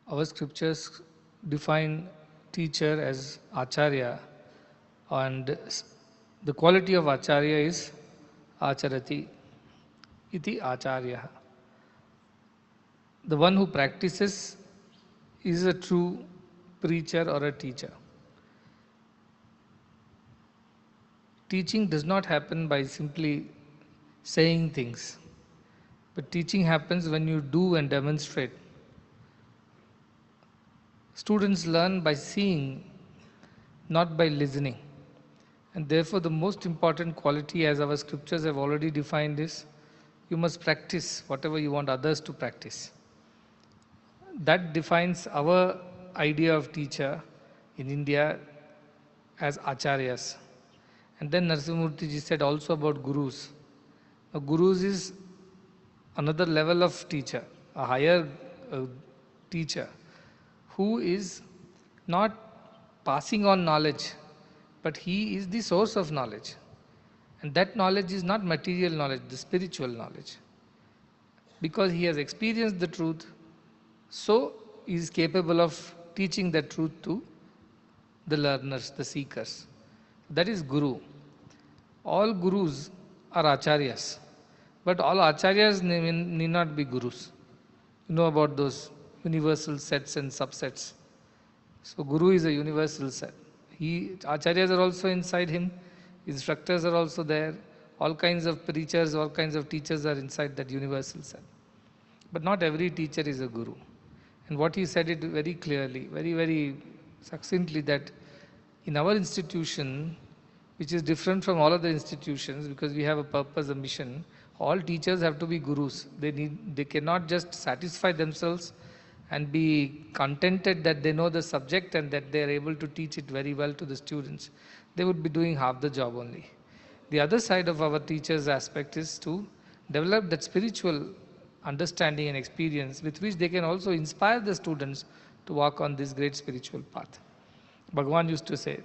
Our scriptures define teacher as acharya, and the quality of acharya is acharati iti acharya. The one who practices is a true preacher or a teacher. Teaching does not happen by simply saying things, but teaching happens when you do and demonstrate. Students learn by seeing, not by listening. And therefore, the most important quality, as our scriptures have already defined, is you must practice whatever you want others to practice. That defines our idea of teacher in India as acharyas. And then Narasimhamurti ji said also about gurus. Now, gurus is another level of teacher, a higher teacher, who is not passing on knowledge, but he is the source of knowledge. And that knowledge is not material knowledge, the spiritual knowledge. Because he has experienced the truth, so he is capable of teaching that truth to the learners, the seekers. That is Guru. All Gurus are Acharyas, but all Acharyas need not be Gurus. You know about those universal sets and subsets. So Guru is a universal set. Acharyas are also inside him, instructors are also there, all kinds of preachers, all kinds of teachers are inside that universal set. But not every teacher is a Guru. And what he said it very clearly, very, very succinctly, that in our institution, which is different from all other institutions because we have a purpose, a mission, all teachers have to be gurus. They cannot just satisfy themselves and be contented that they know the subject and that they are able to teach it very well to the students. They would be doing half the job only. The other side of our teachers' aspect is to develop that spiritual understanding and experience with which they can also inspire the students to walk on this great spiritual path. Bhagavan used to say,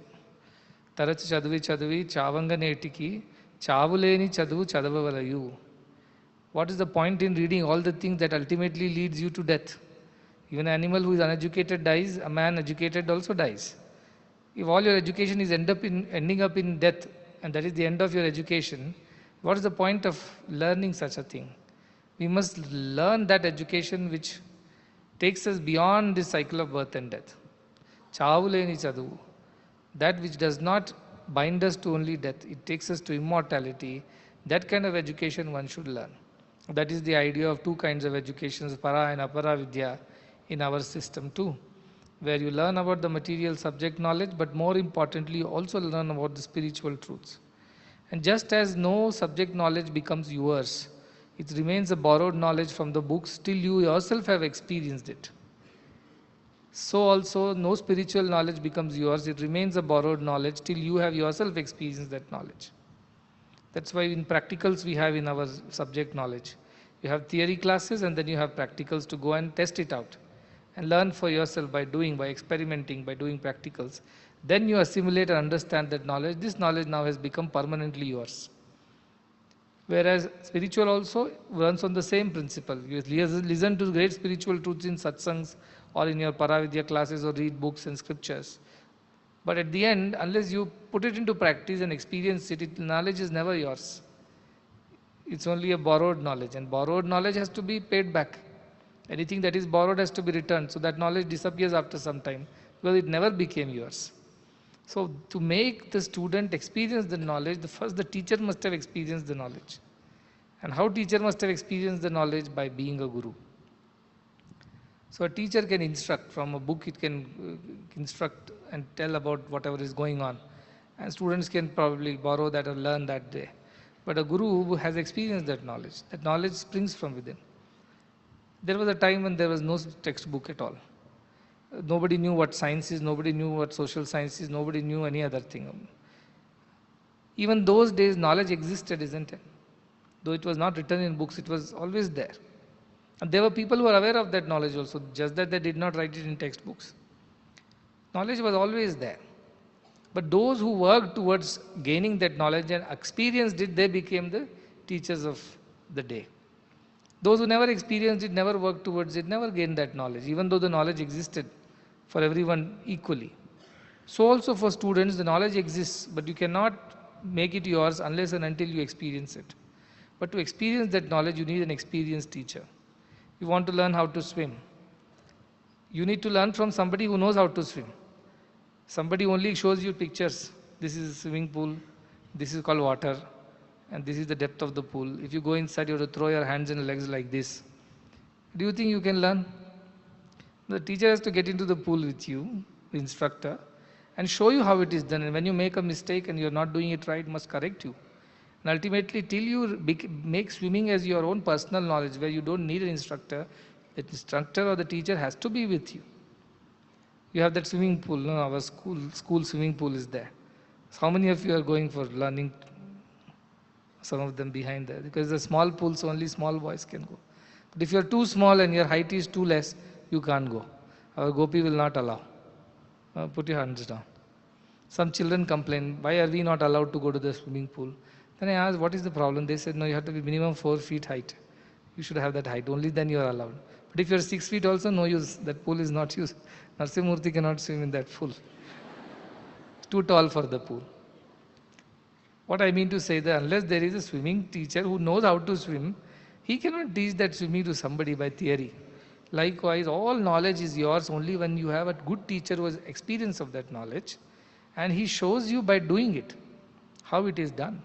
Tarachi chaduvi chaduvi chavanganetiki chavuleni chaduvu chadavavalayu. What is the point in reading all the things that ultimately leads you to death? Even an animal who is uneducated dies, a man educated also dies. If all your education is ending up in death, and that is the end of your education, what is the point of learning such a thing? We must learn that education which takes us beyond this cycle of birth and death. Chavuleni chaduvu. That which does not bind us to only death, it takes us to immortality. That kind of education one should learn. That is the idea of two kinds of educations, para and apara vidya, in our system too, where you learn about the material subject knowledge, but more importantly, you also learn about the spiritual truths. And just as no subject knowledge becomes yours, it remains a borrowed knowledge from the books till you yourself have experienced it. So also no spiritual knowledge becomes yours, it remains a borrowed knowledge till you have yourself experienced that knowledge. That's why in practicals we have in our subject knowledge. You have theory classes and then you have practicals to go and test it out and learn for yourself by doing, by experimenting, by doing practicals. Then you assimilate and understand that knowledge. This knowledge now has become permanently yours. Whereas spiritual also runs on the same principle. You listen to great spiritual truths in satsangs or in your Paravidya classes or read books and scriptures. But at the end, unless you put it into practice and experience it, knowledge is never yours. It's only a borrowed knowledge, and borrowed knowledge has to be paid back. Anything that is borrowed has to be returned, so that knowledge disappears after some time because it never became yours. So to make the student experience the knowledge, first the teacher must have experienced the knowledge. And how teacher must have experienced the knowledge? By being a guru. So a teacher can instruct from a book, it can instruct and tell about whatever is going on. And students can probably borrow that or learn that day. But a guru has experienced that knowledge springs from within. There was a time when there was no textbook at all. Nobody knew what science is, nobody knew what social science is, nobody knew any other thing. Even those days knowledge existed, isn't it? Though it was not written in books, it was always there. And there were people who were aware of that knowledge also, just that they did not write it in textbooks. Knowledge was always there. But those who worked towards gaining that knowledge and experienced it, they became the teachers of the day. Those who never experienced it, never worked towards it, never gained that knowledge, even though the knowledge existed for everyone equally. So also for students, the knowledge exists, but you cannot make it yours unless and until you experience it. But to experience that knowledge, you need an experienced teacher. You want to learn how to swim. You need to learn from somebody who knows how to swim. Somebody only shows you pictures. This is a swimming pool, this is called water, and this is the depth of the pool. If you go inside, you have to throw your hands and legs like this. Do you think you can learn? The teacher has to get into the pool with you, the instructor, and show you how it is done. And when you make a mistake and you're not doing it right, must correct you. And ultimately, till you make swimming as your own personal knowledge, where you don't need an instructor, the instructor or the teacher has to be with you. You have that swimming pool, no? Our school swimming pool is there. So how many of you are going for learning? Some of them behind there, because the small pools only small boys can go. But if you're too small and your height is too less, you can't go. Our Gopi will not allow. Put your hands down. Some children complain, why are we not allowed to go to the swimming pool? Then I asked, what is the problem? They said, no, you have to be minimum 4 feet height. You should have that height, only then you are allowed. But if you're 6 feet also, no use. That pool is not used. Narsimurti cannot swim in that pool. It's too tall for the pool. What I mean to say that unless there is a swimming teacher who knows how to swim, he cannot teach that swimming to somebody by theory. Likewise, all knowledge is yours only when you have a good teacher who has experience of that knowledge, and he shows you by doing it, how it is done.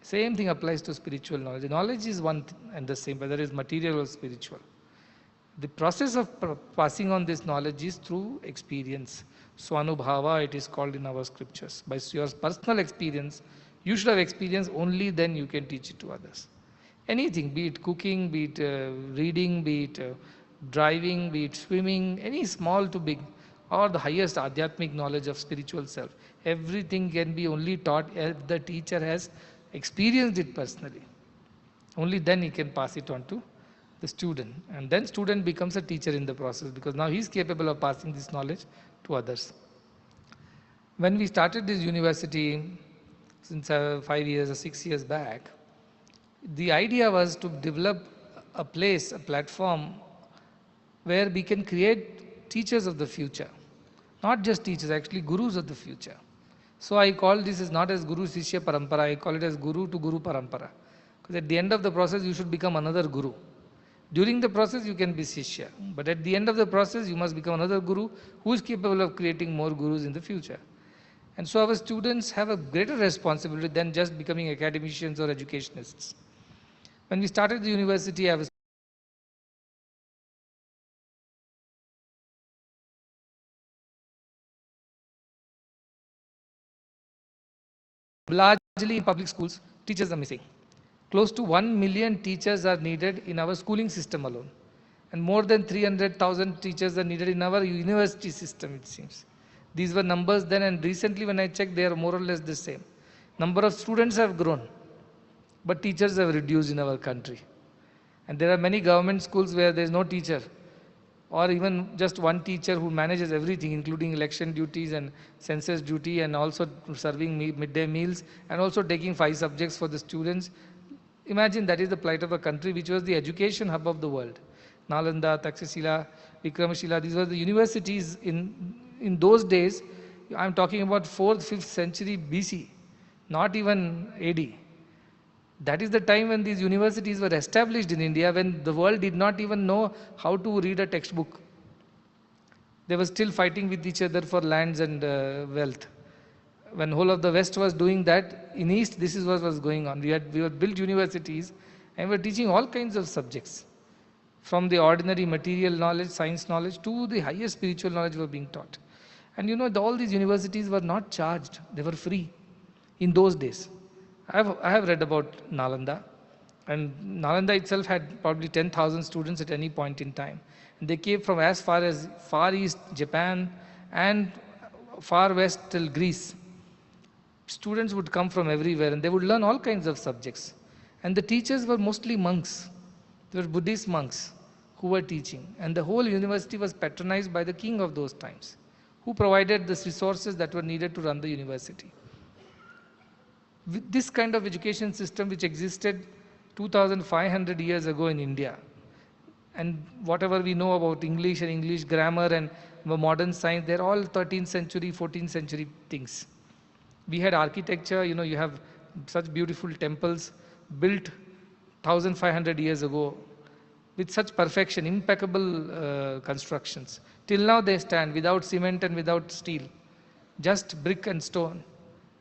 Same thing applies to spiritual knowledge. Knowledge is one and the same, whether it is material or spiritual. The process of passing on this knowledge is through experience. Swanubhava, it is called in our scriptures. By your personal experience, you should have experience, only then you can teach it to others. Anything, be it cooking, be it reading, be it driving, be it swimming, any small to big, or the highest adhyatmic knowledge of spiritual self. Everything can be only taught if the teacher has experienced it personally. Only then he can pass it on to the student. And then student becomes a teacher in the process, because now he is capable of passing this knowledge to others. When we started this university, since 5 years or 6 years back, the idea was to develop a place, a platform where we can create teachers of the future. Not just teachers, actually gurus of the future. So I call this as not as Guru Sishya Parampara, I call it as Guru to Guru Parampara. Because at the end of the process, you should become another Guru. During the process, you can be Sishya. But at the end of the process, you must become another Guru who is capable of creating more Gurus in the future. And so our students have a greater responsibility than just becoming academicians or educationists. When we started the university, I was largely in public schools, teachers are missing. Close to 1 million teachers are needed in our schooling system alone. And more than 300,000 teachers are needed in our university system, it seems. These were numbers then, and recently when I checked, they are more or less the same. Number of students have grown, but teachers have reduced in our country. And there are many government schools where there is no teacher, or even just one teacher who manages everything, including election duties and census duty, and also serving midday meals, and also taking 5 subjects for the students. Imagine that is the plight of a country which was the education hub of the world. Nalanda, Takshashila, Vikramashila, these were the universities in those days. I'm talking about 4th, 5th century BC, not even AD. That is the time when these universities were established in India, when the world did not even know how to read a textbook. They were still fighting with each other for lands and wealth. When whole of the West was doing that, in East, this is what was going on. We had built universities and we were teaching all kinds of subjects. From the ordinary material knowledge, science knowledge, to the highest spiritual knowledge were being taught. And you know, all these universities were not charged. They were free in those days. I have read about Nalanda, and Nalanda itself had probably 10,000 students at any point in time. And they came from as far as Far East, Japan, and far west till Greece. Students would come from everywhere and they would learn all kinds of subjects. And the teachers were mostly monks. They were Buddhist monks who were teaching. And the whole university was patronized by the king of those times, who provided the resources that were needed to run the university. With this kind of education system which existed 2,500 years ago in India. And whatever we know about English and English grammar and modern science, they're all 13th century, 14th century things. We had architecture, you have such beautiful temples built 1,500 years ago with such perfection, impeccable constructions. Till now they stand without cement and without steel, just brick and stone.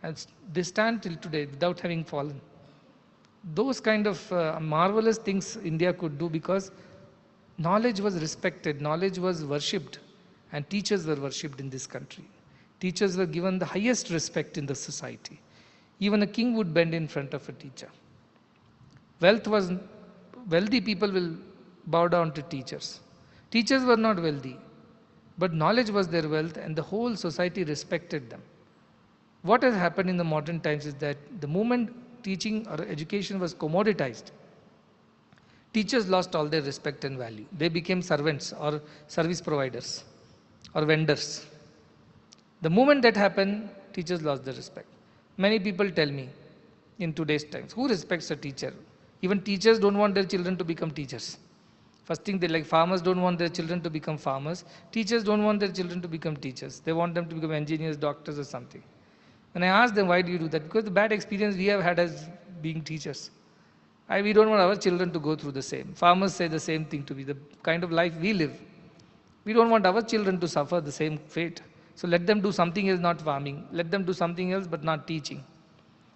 And they stand till today without having fallen. Those kind of marvelous things India could do because knowledge was respected, knowledge was worshipped, and teachers were worshipped in this country. Teachers were given the highest respect in the society. Even a king would bend in front of a teacher. Wealthy people will bow down to teachers. Teachers were not wealthy, but knowledge was their wealth and the whole society respected them. What has happened in the modern times is that the moment teaching or education was commoditized, teachers lost all their respect and value. They became servants or service providers or vendors. The moment that happened, teachers lost their respect. Many people tell me in today's times, who respects a teacher? Even teachers don't want their children to become teachers. First thing, they like farmers don't want their children to become farmers. Teachers don't want their children to become teachers. They want them to become engineers, doctors or something. When I ask them, why do you do that? Because the bad experience we have had as being teachers. We don't want our children to go through the same. Farmers say the same thing to me, the kind of life we live. We don't want our children to suffer the same fate. So let them do something else, not farming. Let them do something else, but not teaching.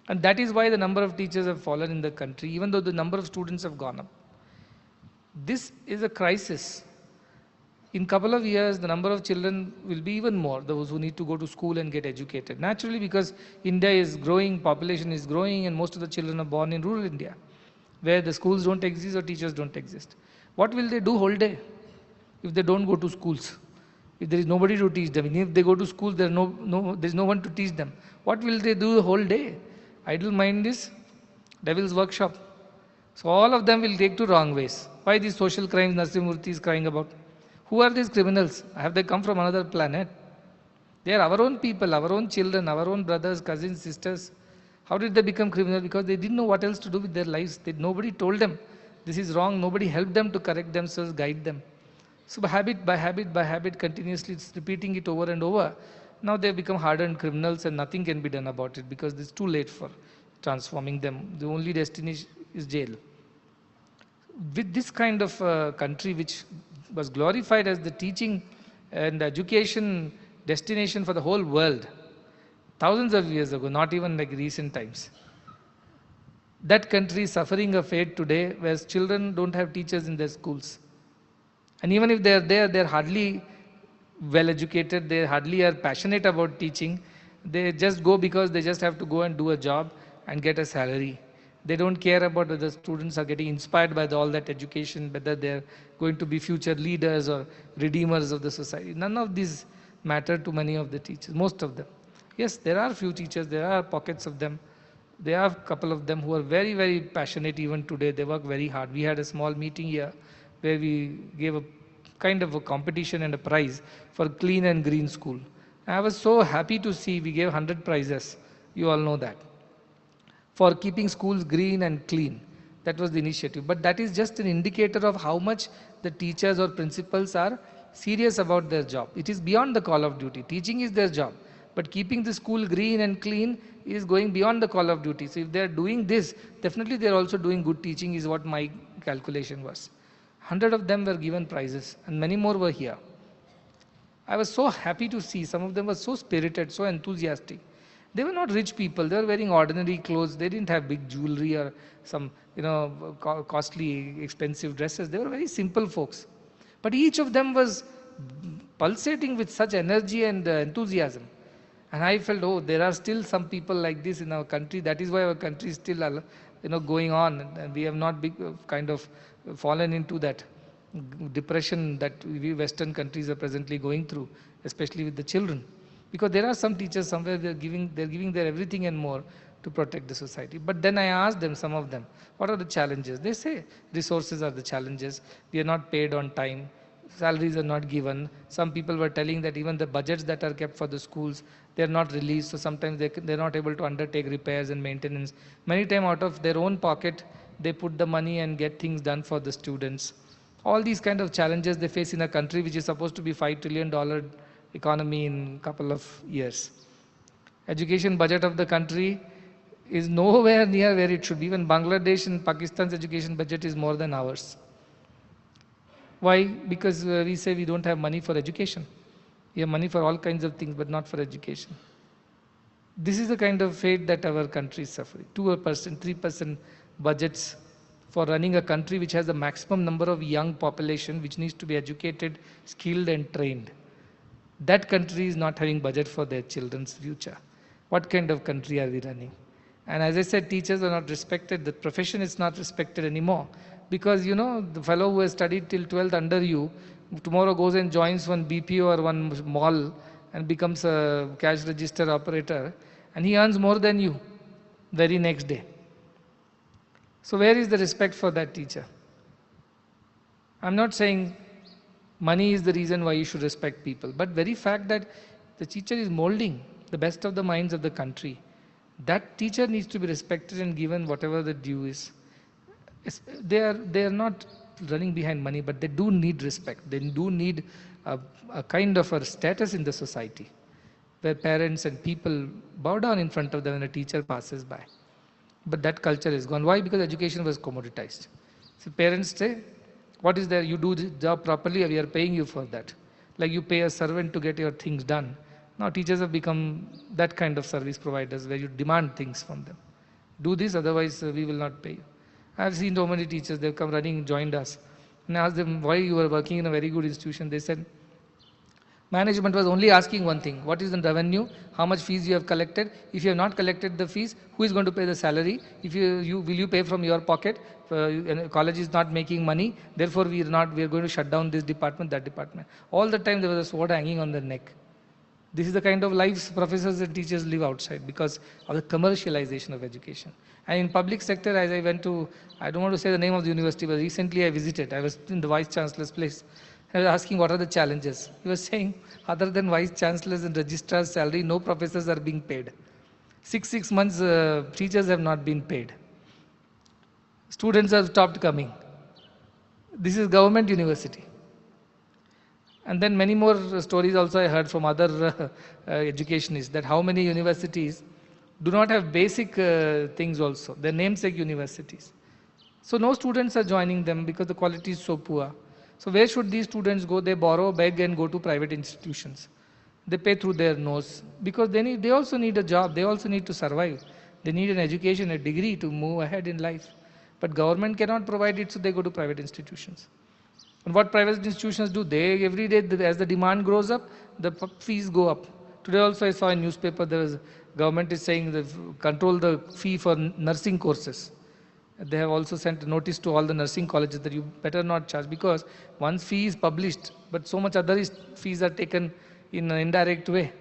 And that is why the number of teachers have fallen in the country, even though the number of students have gone up. This is a crisis. In a couple of years, the number of children will be even more, those who need to go to school and get educated. Naturally, because India is growing, population is growing, and most of the children are born in rural India, where the schools don't exist or teachers don't exist. What will they do whole day if they don't go to schools? If there is nobody to teach them, if they go to school, there is no one to teach them. What will they do the whole day? Idle mind is devil's workshop. So all of them will take to wrong ways. Why these social crimes Narasimha is crying about? Who are these criminals? Have they come from another planet? They are our own people, our own children, our own brothers, cousins, sisters. How did they become criminals? Because they didn't know what else to do with their lives. Nobody told them this is wrong. Nobody helped them to correct themselves, guide them. So by habit, continuously it's repeating it over and over. Now they have become hardened criminals and nothing can be done about it because it's too late for transforming them. The only destiny is jail. With this kind of country which was glorified as the teaching and education destination for the whole world, thousands of years ago, not even like recent times. That country is suffering a fate today where children don't have teachers in their schools. And even if they are there, they are hardly well educated, they hardly are passionate about teaching. They just go because they just have to go and do a job and get a salary. They don't care about whether the students are getting inspired by all that education, whether they're going to be future leaders or redeemers of the society. None of these matter to many of the teachers, most of them. Yes, there are few teachers, there are pockets of them. There are a couple of them who are very, very passionate even today. They work very hard. We had a small meeting here where we gave a kind of a competition and a prize for clean and green school. I was so happy to see we gave 100 prizes. You all know that. For keeping schools green and clean. That was the initiative. But that is just an indicator of how much the teachers or principals are serious about their job. It is beyond the call of duty. Teaching is their job. But keeping the school green and clean is going beyond the call of duty. So if they are doing this, definitely they are also doing good teaching is what my calculation was. 100 of them were given prizes and many more were here. I was so happy to see. Some of them were so spirited, so enthusiastic. They were not rich people. They were wearing ordinary clothes. They didn't have big jewelry or some, costly, expensive dresses. They were very simple folks. But each of them was pulsating with such energy and enthusiasm. And I felt, oh, there are still some people like this in our country. That is why our country is still, going on. And we have not kind of fallen into that depression that we Western countries are presently going through, especially with the children. Because there are some teachers somewhere they're giving their everything and more to protect the society. But then I asked them, some of them, what are the challenges? They say resources are the challenges. We are not paid on time. Salaries are not given. Some people were telling that even the budgets that are kept for the schools, they are not released. So sometimes they're not able to undertake repairs and maintenance. Many times out of their own pocket, they put the money and get things done for the students. All these kind of challenges they face in a country which is supposed to be $5 trillion economy in couple of years. Education budget of the country is nowhere near where it should be. Even Bangladesh and Pakistan's education budget is more than ours. Why? Because we say we don't have money for education. We have money for all kinds of things, but not for education. This is the kind of fate that our country is suffering. 2%, 3% budgets for running a country which has the maximum number of young population which needs to be educated, skilled and trained. That country is not having budget for their children's future. What kind of country are we running? And as I said, teachers are not respected. The profession is not respected anymore. Because, the fellow who has studied till 12th under you, tomorrow goes and joins one BPO or one mall and becomes a cash register operator, and he earns more than you very next day. So where is the respect for that teacher? I'm not saying money is the reason why you should respect people, but very fact that the teacher is molding the best of the minds of the country, that teacher needs to be respected and given whatever the due is. They are not running behind money, but they do need respect. They do need a kind of a status in the society where parents and people bow down in front of them when a teacher passes by. But that culture is gone. Why? Because education was commoditized. So parents say, what is there? You do the job properly, we are paying you for that. Like you pay a servant to get your things done. Now teachers have become that kind of service providers where you demand things from them. Do this, otherwise we will not pay you. I have seen so many teachers, they've come running, joined us. And I asked them why you were working in a very good institution. They said, management was only asking one thing, what is the revenue, how much fees you have collected. If you have not collected the fees, who is going to pay the salary? If will you pay from your pocket? College is not making money, therefore we are going to shut down this department, that department. All the time there was a sword hanging on their neck. This is the kind of lives professors and teachers live outside because of the commercialization of education. And in public sector, as I went to, I don't want to say the name of the university, but recently I visited. I was in the Vice Chancellor's place. I was asking what are the challenges. He was saying, other than Vice Chancellors and Registrar's salary, no professors are being paid. Six months, teachers have not been paid. Students have stopped coming. This is government university. And then many more stories also I heard from other educationists that how many universities do not have basic things also. They're namesake universities. So no students are joining them because the quality is so poor. So where should these students go? They borrow, beg and go to private institutions. They pay through their nose because they also need a job. They also need to survive. They need an education, a degree to move ahead in life. But government cannot provide it, so they go to private institutions. And what private institutions do? They every day, as the demand grows up, the fees go up. Today also I saw in newspaper government is saying they control the fee for nursing courses. They have also sent a notice to all the nursing colleges that you better not charge because once fee is published, but so much other fees are taken in an indirect way.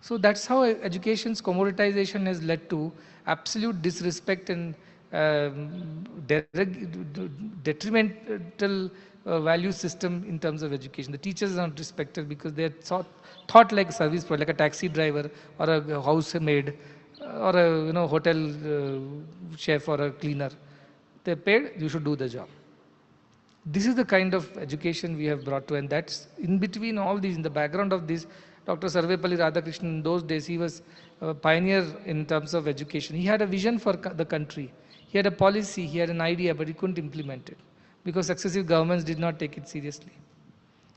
So that's how education's commoditization has led to absolute disrespect and detrimental value system in terms of education. The teachers are not respected because they are thought like a service provider, like a taxi driver or a housemaid or a hotel chef or a cleaner. They're paid, you should do the job. This is the kind of education we have brought to, and that's in between all these, in the background of this, Dr. Sarvepalli Radhakrishnan, in those days, he was a pioneer in terms of education. He had a vision for the country. He had a policy, he had an idea, but he couldn't implement it because successive governments did not take it seriously.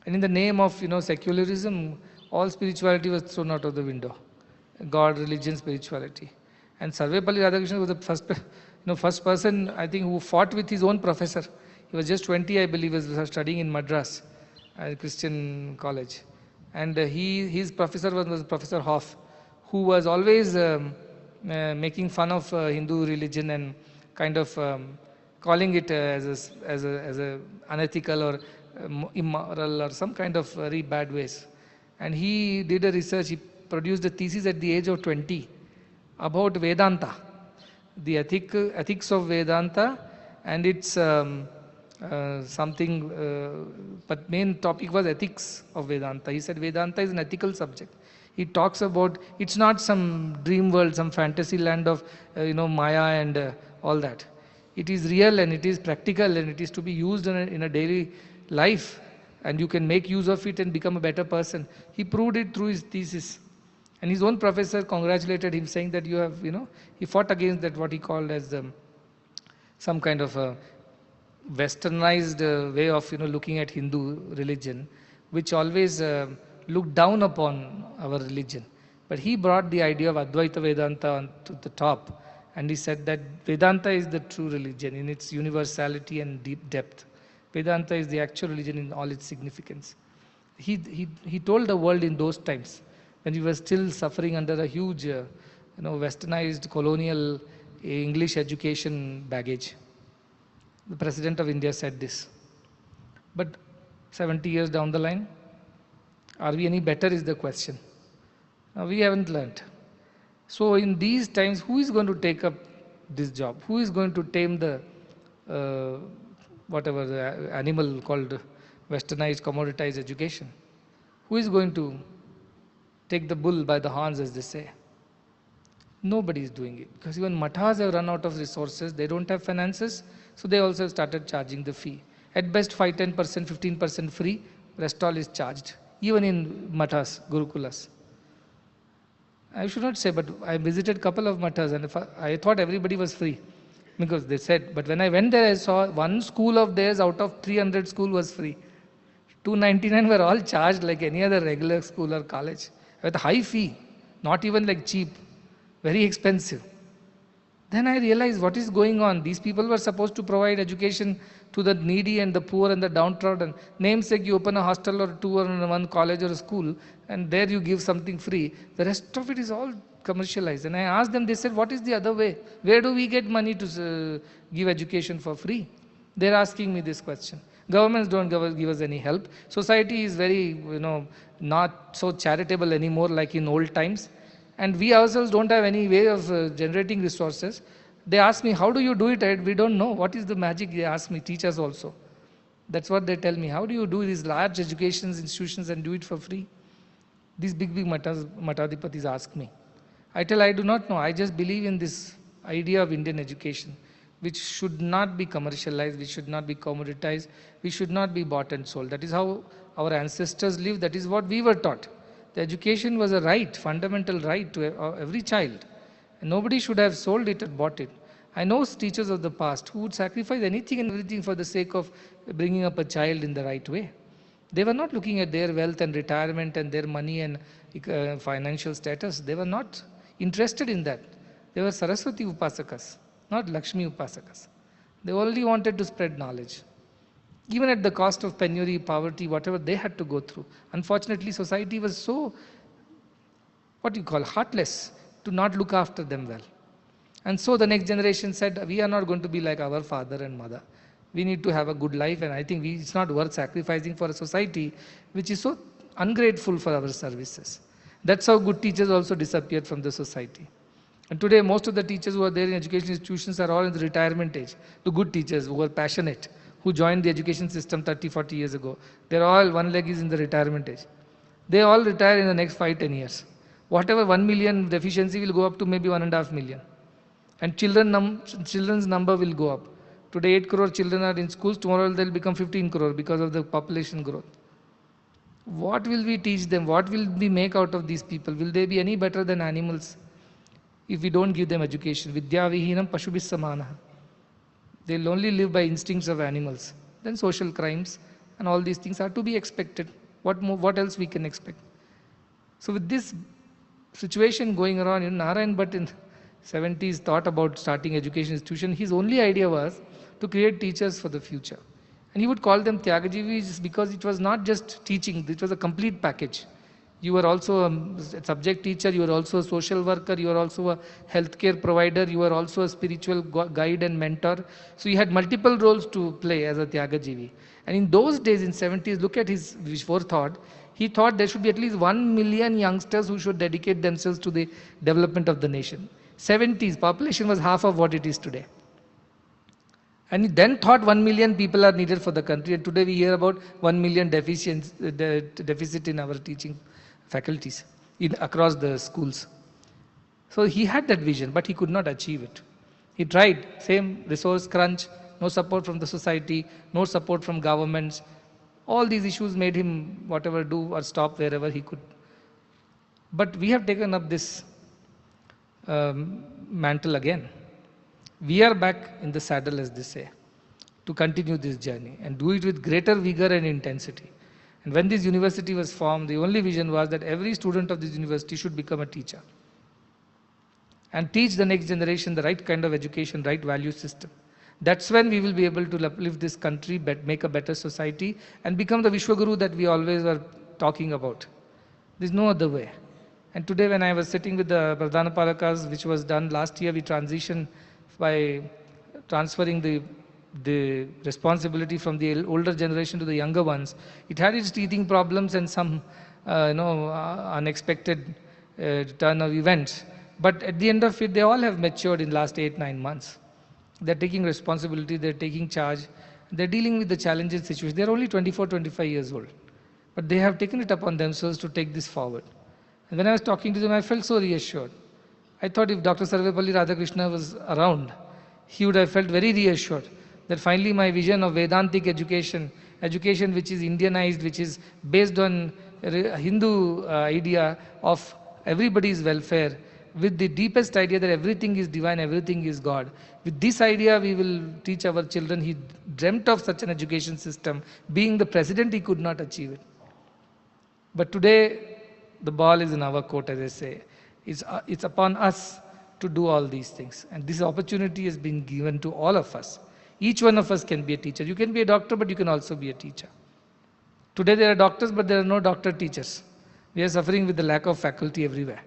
And in the name of secularism, all spirituality was thrown out of the window. God, religion, spirituality. And Sarvepalli Radhakrishnan was the first person, I think, who fought with his own professor. He was just 20, I believe, was studying in Madras, at a Christian college. And his professor was Professor Hoff, who was always making fun of Hindu religion and kind of calling it as a unethical or immoral or some kind of very bad ways. And he did a research, he produced a thesis at the age of 20 about Vedanta, the ethics of Vedanta, and its but main topic was ethics of Vedanta. He said Vedanta is an ethical subject. He talks about, it's not some dream world, some fantasy land of Maya and all that. It is real and it is practical and it is to be used in a daily life, and you can make use of it and become a better person. He proved it through his thesis. And his own professor congratulated him, saying that you have, he fought against that what he called as some kind of a westernized way of looking at Hindu religion, which always looked down upon our religion. But he brought the idea of Advaita Vedanta to the top, and he said that Vedanta is the true religion in its universality and deep depth. Vedanta is the actual religion in all its significance. He told the world in those times when we were still suffering under a huge, westernized colonial English education baggage. The President of India said this. But 70 years down the line, are we any better is the question. Now, we haven't learnt. So in these times, who is going to take up this job? Who is going to tame the whatever the animal called westernized, commoditized education? Who is going to take the bull by the horns, as they say? Nobody is doing it, because even mathas have run out of resources. They don't have finances, so they also started charging the fee. At best 5, 10%, 15% free, rest all is charged. Even in mathas, gurukulas. I should not say, but I visited a couple of mathas and I thought everybody was free, because they said, but when I went there I saw one school of theirs out of 300 school was free. 299 were all charged like any other regular school or college with a high fee, not even like cheap, very expensive. Then I realized what is going on. These people were supposed to provide education to the needy and the poor and the downtrodden. Namesake, you open a hostel or two or one college or a school, and there you give something free. The rest of it is all commercialized. And I asked them, they said, what is the other way? Where do we get money to give education for free? They're asking me this question. Governments don't give us any help. Society is very, not so charitable anymore like in old times. And we ourselves don't have any way of generating resources. They ask me, how do you do it? We don't know. What is the magic? They ask me, teach us also. That's what they tell me. How do you do these large education institutions and do it for free? These big matadipatis ask me. I tell, I do not know. I just believe in this idea of Indian education, which should not be commercialized, which should not be commoditized, which should not be bought and sold. That is how our ancestors lived. That is what we were taught. The education was a right, fundamental right to every child. And nobody should have sold it or bought it. I know teachers of the past who would sacrifice anything and everything for the sake of bringing up a child in the right way. They were not looking at their wealth and retirement and their money and financial status. They were not interested in that. They were Saraswati Upasakas, not Lakshmi Upasakas. They only wanted to spread knowledge. Even at the cost of penury, poverty, whatever they had to go through. Unfortunately, society was so, heartless to not look after them well. And so the next generation said, we are not going to be like our father and mother. We need to have a good life, and I think it's not worth sacrificing for a society which is so ungrateful for our services. That's how good teachers also disappeared from the society. And today, most of the teachers who are there in education institutions are all in the retirement age. The good teachers who are passionate, who joined the education system 30, 40 years ago. They're all, one leg is in the retirement age. They all retire in the next 5, 10 years. Whatever 1 million deficiency will go up to maybe 1.5 million. And children's number will go up. Today 8 crore children are in schools, tomorrow they'll become 15 crore because of the population growth. What will we teach them? What will we make out of these people? Will they be any better than animals if we don't give them education? Vidya vihinam pashubhis samana. They'll only live by instincts of animals. Then social crimes and all these things are to be expected. What else we can expect? So with this situation going around, Narayan Bhatt in 70s thought about starting education institution. His only idea was to create teachers for the future. And he would call them Tyagajivis because it was not just teaching, it was a complete package. You were also a subject teacher, you were also a social worker, you were also a healthcare provider, you were also a spiritual guide and mentor. So you had multiple roles to play as a Tyagajivi. And in those days, in 70s, look at his forethought. He thought there should be at least 1 million youngsters who should dedicate themselves to the development of the nation. 70s, population was half of what it is today. And he then thought 1 million people are needed for the country. And today we hear about 1 million deficit in our teaching faculties across the schools. So he had that vision, but he could not achieve it. He tried, same resource crunch, no support from the society, no support from governments. All these issues made him whatever do or stop wherever he could. But we have taken up this mantle again. We are back in the saddle, as they say, to continue this journey and do it with greater vigor and intensity. And when this university was formed, the only vision was that every student of this university should become a teacher and teach the next generation the right kind of education, right value system. That's when we will be able to uplift this country, make a better society, and become the Vishwaguru that we always are talking about. There's no other way. And today when I was sitting with the Pradhana Palakas, which was done last year, we transitioned by transferring the responsibility from the older generation to the younger ones. It had its teething problems and some unexpected turn of events. But at the end of it, they all have matured in the last 8-9 months. They're taking responsibility, they're taking charge, they're dealing with the challenging situation. They're only 24, 25 years old. But they have taken it upon themselves to take this forward. And when I was talking to them, I felt so reassured. I thought if Dr. Sarvepalli Radhakrishna was around, he would have felt very reassured that finally my vision of Vedantic education, education which is Indianized, which is based on a Hindu idea of everybody's welfare, with the deepest idea that everything is divine, everything is God. With this idea, we will teach our children. He dreamt of such an education system. Being the president, he could not achieve it. But today, the ball is in our court, as I say. It's upon us to do all these things. And this opportunity has been given to all of us. Each one of us can be a teacher. You can be a doctor, but you can also be a teacher. Today, there are doctors, but there are no doctor teachers. We are suffering with the lack of faculty everywhere.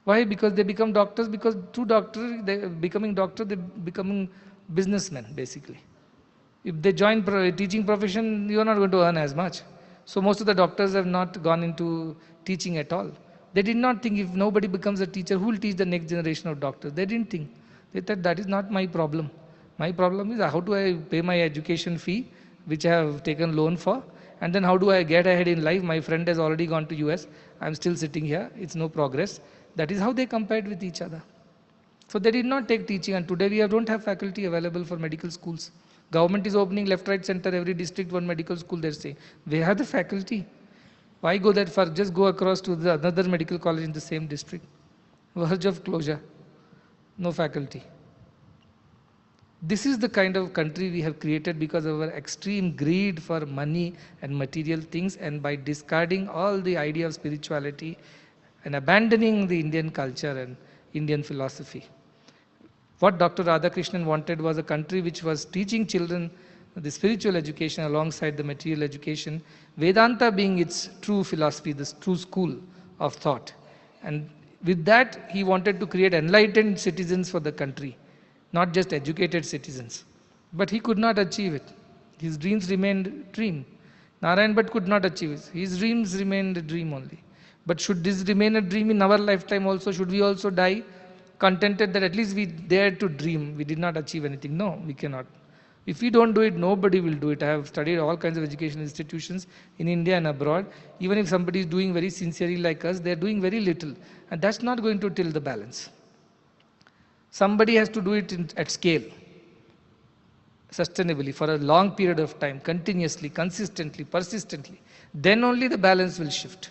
Why? Because they become doctors, because through doctor, they becoming doctor, they becoming businessmen, basically. If they join teaching profession, you are not going to earn as much. So most of the doctors have not gone into teaching at all. They did not think if nobody becomes a teacher, who will teach the next generation of doctors? They didn't think. They thought that is not my problem. My problem is how do I pay my education fee, which I have taken loan for, and then how do I get ahead in life? My friend has already gone to US. I'm still sitting here. It's no progress. That is how they compared with each other. So they did not take teaching, and today we don't have faculty available for medical schools. Government is opening left, right, center, every district, one medical school, they're saying. We have the faculty. Why go that far? Just go across to another medical college in the same district. Verge of closure. No faculty. This is the kind of country we have created because of our extreme greed for money and material things, and by discarding all the idea of spirituality and abandoning the Indian culture and Indian philosophy. What Dr. Radhakrishnan wanted was a country which was teaching children the spiritual education alongside the material education, Vedanta being its true philosophy, this true school of thought. And with that, he wanted to create enlightened citizens for the country, not just educated citizens. But he could not achieve it. His dreams remained dream. Narayan Bhatt could not achieve it. His dreams remained a dream only. But should this remain a dream in our lifetime also? Should we also die contented that at least we dared to dream? We did not achieve anything. No, we cannot. If we don't do it, nobody will do it. I have studied all kinds of education institutions in India and abroad. Even if somebody is doing very sincerely like us, they are doing very little. And that's not going to tilt the balance. Somebody has to do it at scale, sustainably, for a long period of time, continuously, consistently, persistently. Then only the balance will shift.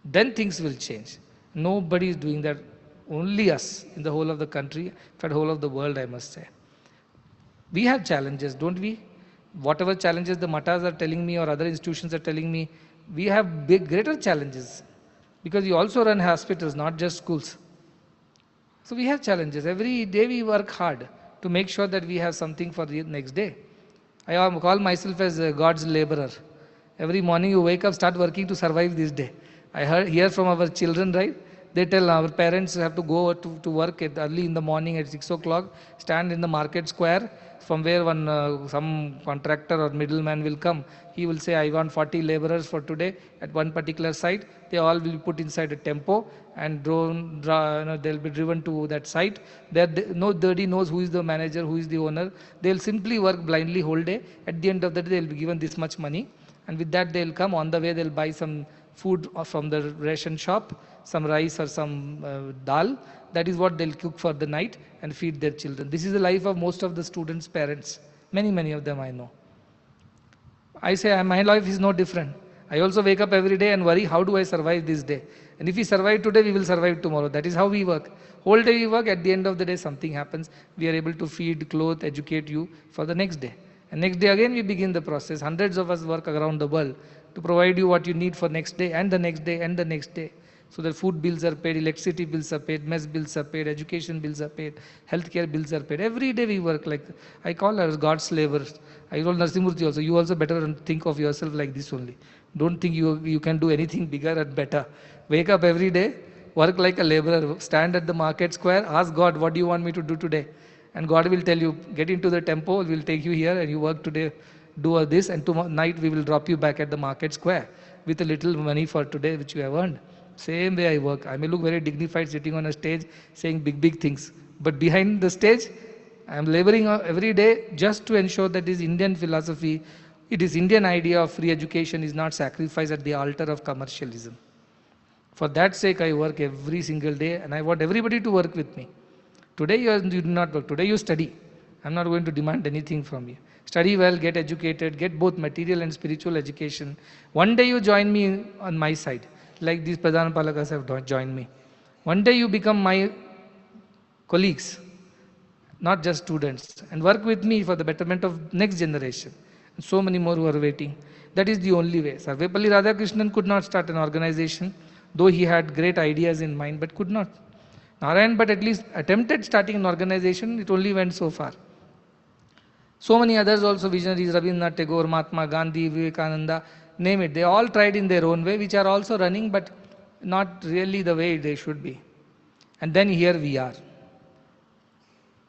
Then things will change. Nobody is doing that. Only us in the whole of the country, in fact, whole of the world, I must say. We have challenges, don't we? Whatever challenges the matas are telling me or other institutions are telling me, we have greater challenges. Because you also run hospitals, not just schools. So we have challenges. Every day we work hard to make sure that we have something for the next day. I call myself as God's laborer. Every morning you wake up, start working to survive this day. I hear from our children, right? They tell our parents have to go to work early in the morning at 6 o'clock, stand in the market square, from where some contractor or middleman will come. He will say, I want 40 laborers for today at one particular site. They all will be put inside a tempo and they'll be driven to that site. Nobody knows who is the manager, who is the owner. They'll simply work blindly whole day. At the end of the day, they'll be given this much money. And with that, they'll come. On the way, they'll buy some food from the ration shop, some rice or some dal. That is what they'll cook for the night and feed their children. This is the life of most of the students' parents. Many of them I know. I say my life is no different. I also wake up every day and worry, how do I survive this day? And if we survive today, we will survive tomorrow. That is how we work. Whole day we work, at the end of the day something happens. We are able to feed, clothe, educate you for the next day. And next day again we begin the process. Hundreds of us work around the world to provide you what you need for next day and the next day and the next day. So that food bills are paid, electricity bills are paid, mess bills are paid, education bills are paid, healthcare bills are paid. Every day we work like, I call us God's laborers. I told Narsimurti also, you also better think of yourself like this only. Don't think you can do anything bigger and better. Wake up every day, work like a laborer, stand at the market square, ask God, what do you want me to do today? And God will tell you, get into the tempo, we'll take you here and you work today, do all this, and tomorrow night we will drop you back at the market square with a little money for today which you have earned. Same way I work. I may look very dignified sitting on a stage saying big things. But behind the stage, I am laboring every day just to ensure that this Indian philosophy, it is Indian idea of free education is not sacrificed at the altar of commercialism. For that sake, I work every single day and I want everybody to work with me. Today you do not work. Today you study. I am not going to demand anything from you. Study well, get educated, get both material and spiritual education. One day you join me on my side, like these Pradhan Palakas have joined me. One day you become my colleagues, not just students, and work with me for the betterment of next generation. And so many more who are waiting. That is the only way. Sarvepalli Radhakrishnan could not start an organization, though he had great ideas in mind, but could not. Narayan Bhatt at least attempted starting an organization, it only went so far. So many others also, visionaries, Rabindranath Tagore, Mahatma Gandhi, Vivekananda, name it. They all tried in their own way, which are also running, but not really the way they should be. And then here we are,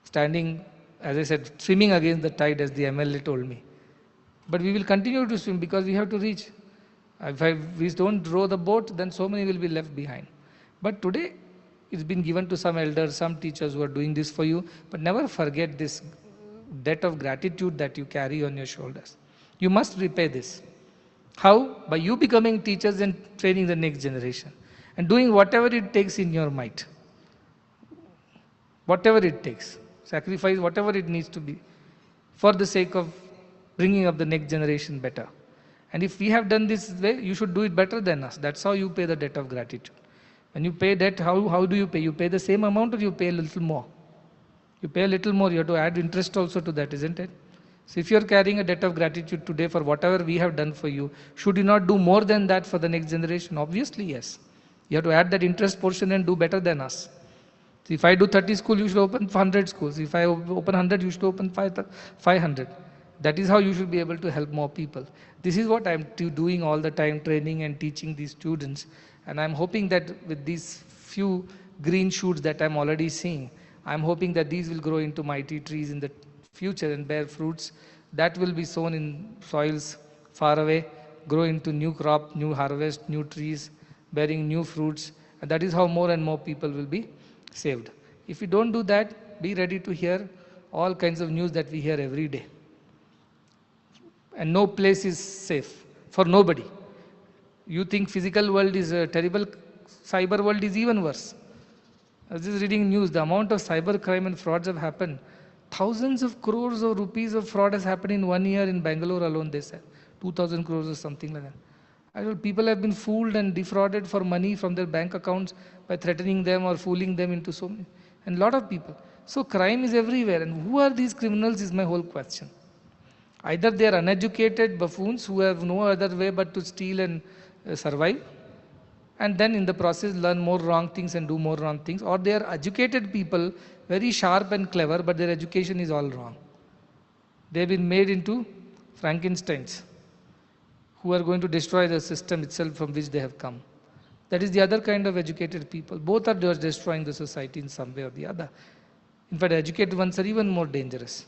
standing, as I said, swimming against the tide, as the MLA told me. But we will continue to swim because we have to reach. If we don't row the boat, then so many will be left behind. But today, it's been given to some elders, some teachers who are doing this for you. But never forget this debt of gratitude that you carry on your shoulders. You must repay this. How? By you becoming teachers and training the next generation. And doing whatever it takes in your might. Whatever it takes. Sacrifice whatever it needs to be. For the sake of bringing up the next generation better. And if we have done this way, you should do it better than us. That's how you pay the debt of gratitude. When you pay debt, how do you pay? You pay the same amount or you pay a little more? You pay a little more, you have to add interest also to that, isn't it? So if you are carrying a debt of gratitude today for whatever we have done for you, should you not do more than that for the next generation? Obviously, yes. You have to add that interest portion and do better than us. So if I do 30 schools, you should open 100 schools. If I open 100, you should open 500. That is how you should be able to help more people. This is what I am doing all the time, training and teaching these students. And I am hoping that with these few green shoots that I am already seeing, I am hoping that these will grow into mighty trees in the future and bear fruits that will be sown in soils far away, grow into new crop, new harvest, new trees, bearing new fruits. And that is how more and more people will be saved. If we don't do that, be ready to hear all kinds of news that we hear every day. And no place is safe for nobody. You think physical world is terrible, cyber world is even worse. I was just reading news, the amount of cyber crime and frauds have happened. Thousands of crores of rupees of fraud has happened in 1 year in Bangalore alone, they said. 2,000 crores or something like that. I told people have been fooled and defrauded for money from their bank accounts by threatening them or fooling them into so many. And a lot of people. So crime is everywhere. And who are these criminals is my whole question. Either they are uneducated buffoons who have no other way but to steal and survive, and then in the process learn more wrong things and do more wrong things, or they are educated people, very sharp and clever, but their education is all wrong. They have been made into Frankensteins who are going to destroy the system itself from which they have come. That is the other kind of educated people. Both are destroying the society in some way or the other. In fact, educated ones are even more dangerous.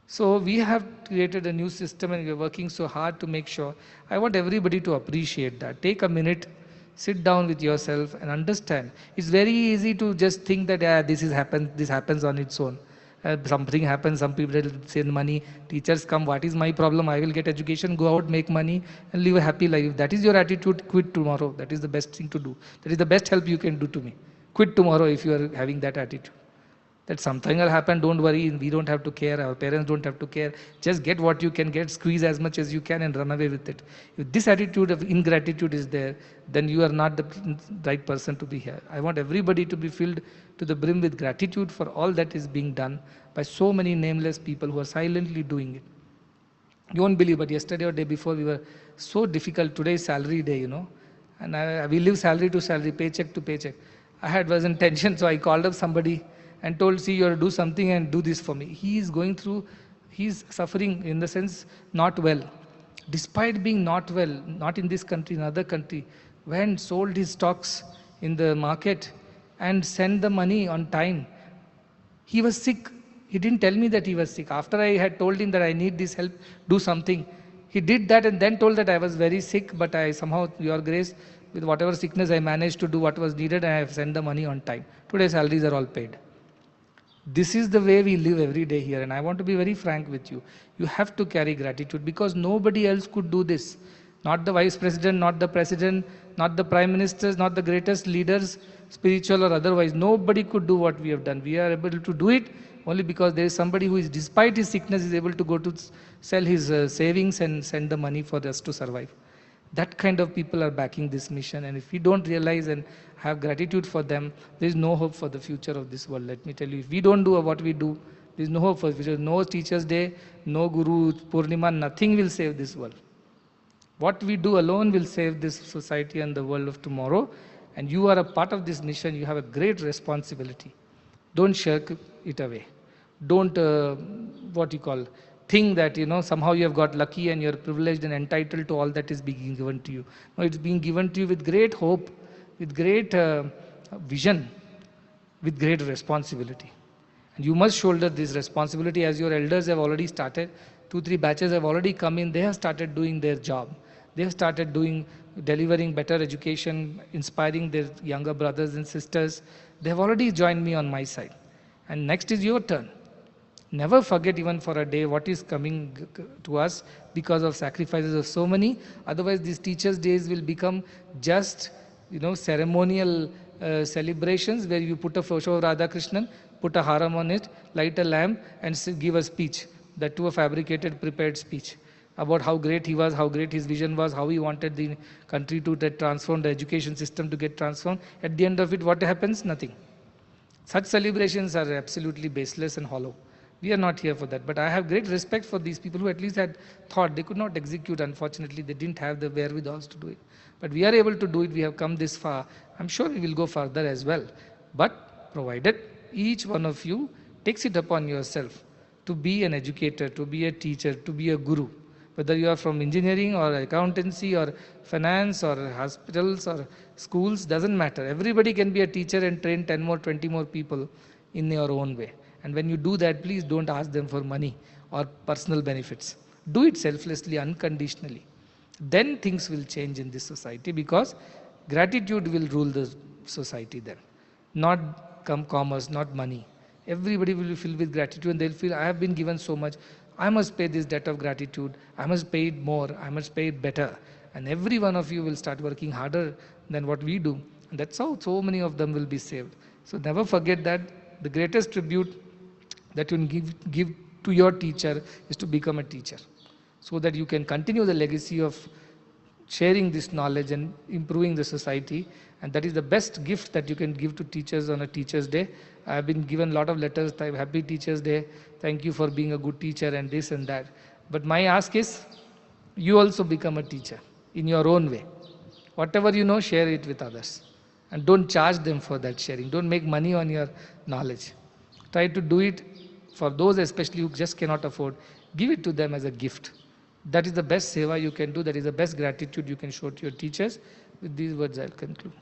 So we have created a new system and we are working so hard to make sure. I want everybody to appreciate that. Take a minute, sit down with yourself and understand. It's very easy to just think that this happens on its own. Something happens, some people send money, teachers come, what is my problem? I will get education, go out, make money and live a happy life. If that is your attitude, quit tomorrow. That is the best thing to do. That is the best help you can do to me. quit tomorrow if you are having that attitude. That something will happen, don't worry, we don't have to care, our parents don't have to care. Just get what you can get, squeeze as much as you can and run away with it. If this attitude of ingratitude is there, then you are not the right person to be here. I want everybody to be filled to the brim with gratitude for all that is being done by so many nameless people who are silently doing it. You won't believe, but yesterday or day before we were so difficult. Today is salary day, and we live salary to salary, paycheck to paycheck. I was in tension, so I called up somebody and told, see, you have to do something and do this for me. He is going through, he's suffering in the sense not well. Despite being not well, not in this country, in another country, went, sold his stocks in the market and sent the money on time. He was sick. He didn't tell me that he was sick. After I had told him that I need this help, do something. He did that and then told that I was very sick, but I somehow, your grace, with whatever sickness, I managed to do what was needed and I have sent the money on time. Today's salaries are all paid. This is the way we live every day here, and I want to be very frank with you. You have to carry gratitude because nobody else could do this. Not the vice president, not the president, not the prime ministers, not the greatest leaders, spiritual or otherwise. Nobody could do what we have done. We are able to do it only because there is somebody who is, despite his sickness, is able to go to sell his savings and send the money for us to survive. That kind of people are backing this mission, and if we don't realize and have gratitude for them, there is no hope for the future of this world. Let me tell you, if we don't do what we do, there is no hope for the future. No Teachers' Day, no Guru Purnima, nothing will save this world. What we do alone will save this society and the world of tomorrow, and you are a part of this mission. You have a great responsibility. Don't shirk it away. Don't, think that, somehow you have got lucky and you're privileged and entitled to all that is being given to you. No, it's being given to you with great hope, with great vision, with great responsibility. And you must shoulder this responsibility as your elders have already started. 2-3 batches have already come in. They have started doing their job. They have started delivering better education, inspiring their younger brothers and sisters. They have already joined me on my side. And next is your turn. Never forget even for a day what is coming to us because of sacrifices of so many. Otherwise, these Teachers' Days will become just, ceremonial celebrations where you put a photo of Radha Krishnan, put a haram on it, light a lamp, and give a speech. That too a fabricated, prepared speech about how great he was, how great his vision was, how he wanted the country to get transformed, the education system to get transformed. At the end of it, what happens? Nothing. Such celebrations are absolutely baseless and hollow. We are not here for that. But I have great respect for these people who at least had thought. They could not execute, unfortunately. They didn't have the wherewithal to do it. But we are able to do it. We have come this far. I'm sure we will go further as well. But provided each one of you takes it upon yourself to be an educator, to be a teacher, to be a guru. Whether you are from engineering or accountancy or finance or hospitals or schools, doesn't matter. Everybody can be a teacher and train 10 more, 20 more people in your own way. And when you do that, please don't ask them for money or personal benefits. Do it selflessly, unconditionally. Then things will change in this society because gratitude will rule the society then. Not commerce, not money. Everybody will be filled with gratitude and they'll feel, I have been given so much. I must pay this debt of gratitude. I must pay it more. I must pay it better. And every one of you will start working harder than what we do. And that's how so many of them will be saved. So never forget that the greatest tribute that you can give to your teacher is to become a teacher, so that you can continue the legacy of sharing this knowledge and improving the society. And that is the best gift that you can give to teachers on a Teachers' Day. I have been given a lot of letters, happy Teachers' Day, thank you for being a good teacher and this and that. But my ask is, you also become a teacher in your own way. Whatever you know, share it with others. And don't charge them for that sharing. Don't make money on your knowledge. Try to do it for those especially who just cannot afford. Give it to them as a gift. That is the best seva you can do. That is the best gratitude you can show to your teachers. With these words, I'll conclude.